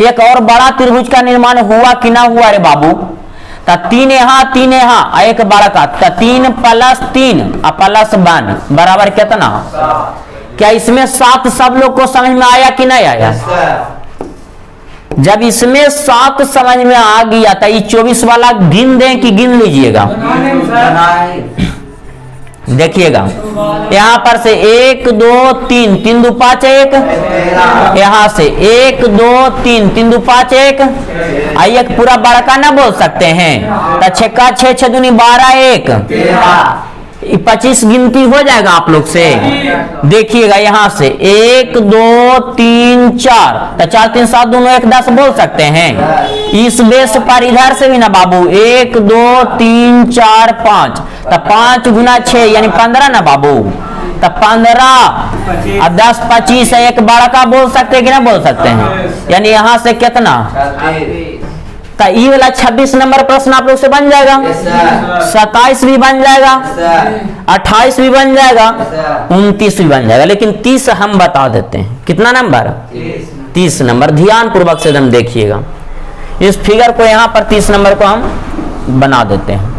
एक और बड़ा त्रिभुज का निर्माण हुआ कि ना हुआ रे बाबू? तो 3 यहाँ 3 यहाँ, एक बड़ा का, तो 3 + 3 + 1 बराबर कितना? क्या इसमें 7 सब लोग को समझ में आया कि नहीं आया? जब इसमें 7 समझ में आ गया तो ये 24 वाला गिन दें कि गिन लीजिएगा? देखिएगा यहां पर से 1 2 3 3 2 5 1, यहां से 1 2 3 3 2 5 1। आइए पूरा बड़का ना बोल सकते हैं? तो 6 का 6 6 दूनी 12 1 25 गिनती हो जाएगा आप लोग से। देखिएगा यहां से 1 2 3 4, तो 4 3 7 दोनों 1 10 बोल सकते हैं। इस बेस पर इधर से भी ना बाबू 1 2 3 4 5, तो 5 गुना 6 यानी 15 ना बाबू? तो 15 और 10 25 है, एक बड़का बोल सकते हैं कि ना बोल सकते हैं? यानी यहां से कितना? तो ई वाला 26 नंबर प्रश्न आप लोग से बन जाएगा। 27 भी बन जाएगा, 28 भी बन जाएगा, 29 भी बन जाएगा। लेकिन 30 हम बता देते हैं। कितना नंबर? 30 नंबर। ध्यान पूर्वक से एकदम देखिएगा। इस फिगर को यहाँ पर 30 नंबर को हम बना देते हैं।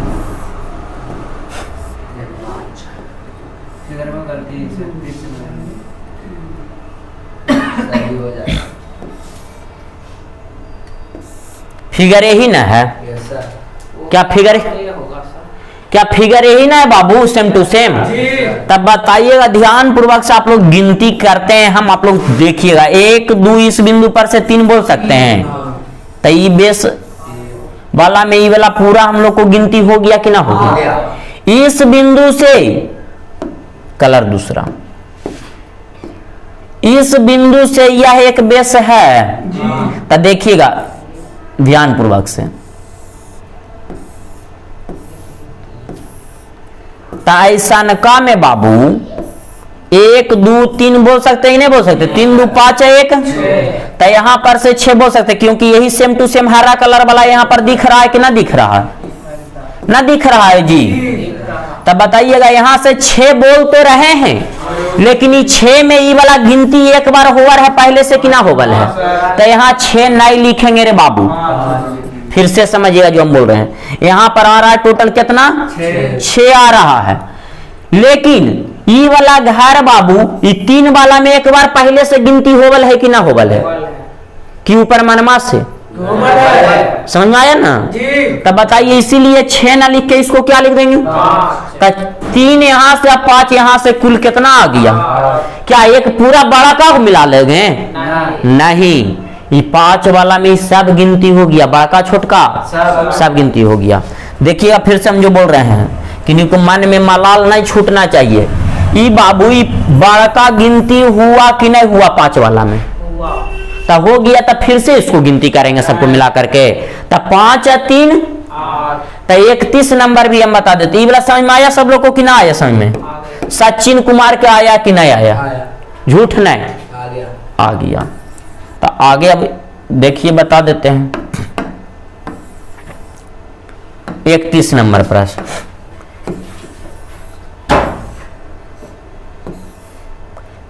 फिगर यही ना है? क्या फिगर? क्या फिगर यही ना है बाबू? Same to same. तब बताइएगा ध्यान पूर्वक से। आप लोग गिनती करते हैं, हम आप लोग देखिएगा 1 2 इस बिंदु पर से 3 बोल सकते हैं। तो ये बेस वाला में ये वाला पूरा हम लोग को गिनती हो गया कि ना हो गया? इस बिंदु से कलर दूसरा, इस बिंदु से यह एक बेस है। तो देखिएगा ध्यान पूर्वक से। ऐसा का में बाबू 1 2 3 बोल सकते हैं? नहीं बोल सकते? 3 2 5 1, तो यहां पर से 6 बोल सकते, क्योंकि यही सेम टू सेम हरा कलर वाला यहां पर दिख रहा है कि ना दिख रहा है? ना दिख रहा है जी। तब बताइएगा यहां से 6 बोल तो रहे हैं, लेकिन ये 6 में ये वाला गिनती एक बार हुआ है पहले से कि ना होवल है? तो यहाँ 6 नहीं लिखेंगे रे बाबू। फिर से समझिएगा जो हम बोल रहे हैं। यहाँ पर आ रहा है टोटल कितना? 6 आ रहा है। लेकिन ये वाला घर बाबू ये 3 वाला में एक बार पहले से गिनती होवल है कि ना होवल है? कि ऊपर मनमा से? समझ में आया ना? तब बताइए इसीलिए 6 ना लिख के इसको क्या लिख देंगे? 3 यहाँ से 5 यहाँ से, कुल कितना आ गया? क्या एक पूरा बड़ा का मिला लेंगे? नहीं, ये 5 वाला में सब गिनती हो गया, बड़ा छोटका सब गिनती हो गया। देखिएगा फिर से हम जो बोल रहे हैं कि इनको मन में मलाल नहीं छूटना चाहिए। ये बाबू बड़ा गिनती हुआ कि नहीं हुआ? 5 वाला में तब हो गया, तब फिर से इसको गिनती करेंगे सबको मिला करके। तब 5 और 3 तो 31 नंबर भी हम बता देते। ये वाला समझ में आया सब लोग को कि ना आया समझ में? सचिन कुमार के आया कि नहीं आया? झूठ नहीं आ गया। तो आगे अब देखिए बता देते हैं 31 नंबर प्रश्न।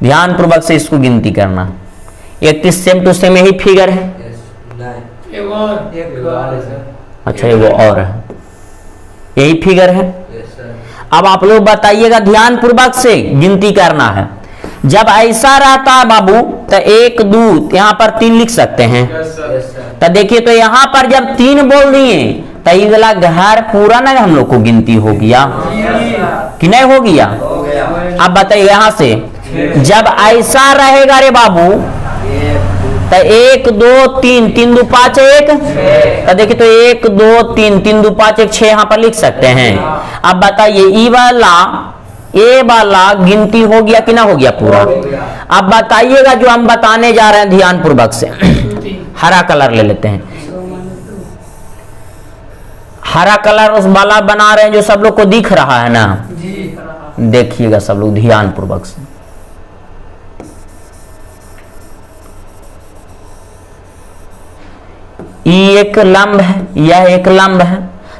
ध्यान पूर्वक से इसको गिनती करना। 31 सेम टू सेम यही फिगर है। अच्छा ये वो और है, यही फिगर है। अब आप लोग बताइएगा ध्यान पूर्वक से गिनती करना है। जब ऐसा रहता है बाबू तो 1 2 यहाँ पर 3 लिख सकते हैं। तो देखिए तो यहाँ पर जब 3 बोल दिए तो ये वाला घर पूरा ना हम लोग को गिनती हो गया कि नहीं हो गया? अब बताइए यहाँ से जब ऐसा रहेगा रे बाबू तो 1 2 3 3 2 5 1, तो देखिए तो 1 2 3 3 2 5 1 6 यहाँ पर लिख सकते हैं। अब बताइए ए वाला गिनती हो गया कि ना हो गया पूरा। अब बताइएगा जो हम बताने जा रहे हैं ध्यान पूर्वक से। हरा कलर ले लेते हैं, हरा कलर उस वाला बना रहे हैं जो सब लोग को दिख रहा है ना, देखिएगा सब लोग ध्यान पूर्वक से। ये एक लंब है, यह एक लंब है,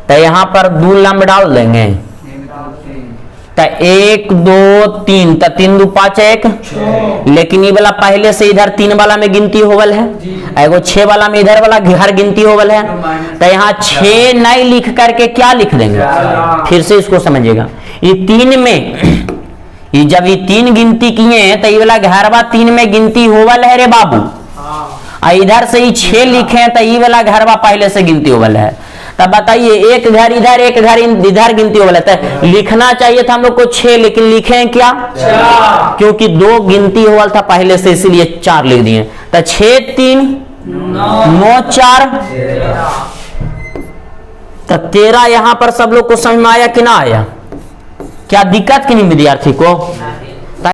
तो यहां पर 2 लंब डाल देंगे, तो 1 2 3, तो 3 2 5 1, लेकिन ये वाला पहले से इधर 3 वाला में गिनती होवल है, एगो 6 वाला में इधर वाला घर गिनती होवल है, तो यहाँ 6 नहीं लिख करके क्या लिख देंगे, फिर से इसको समझिएगा। ये 3 में ये जब ये 3 गिनती किए तो ये वाला घरवा 3 में गिनती होवल है रे बाबू, इधर से ही 6 लिखे तो ये वाला घरवा पहले से गिनती होवल है। तब बताइए एक घर इधर एक घर इधर गिनती होवल है, तो लिखना चाहिए था हम लोग को 6, लेकिन लिखे हैं क्या 4, क्योंकि 2 गिनती होवल था पहले से, इसीलिए 4 लिख दिए। तो 6 3 9 4, तो 13 यहां पर सब लोग को समझ में आया कि ना आया? क्या दिक्कत कि नहीं विद्यार्थी को?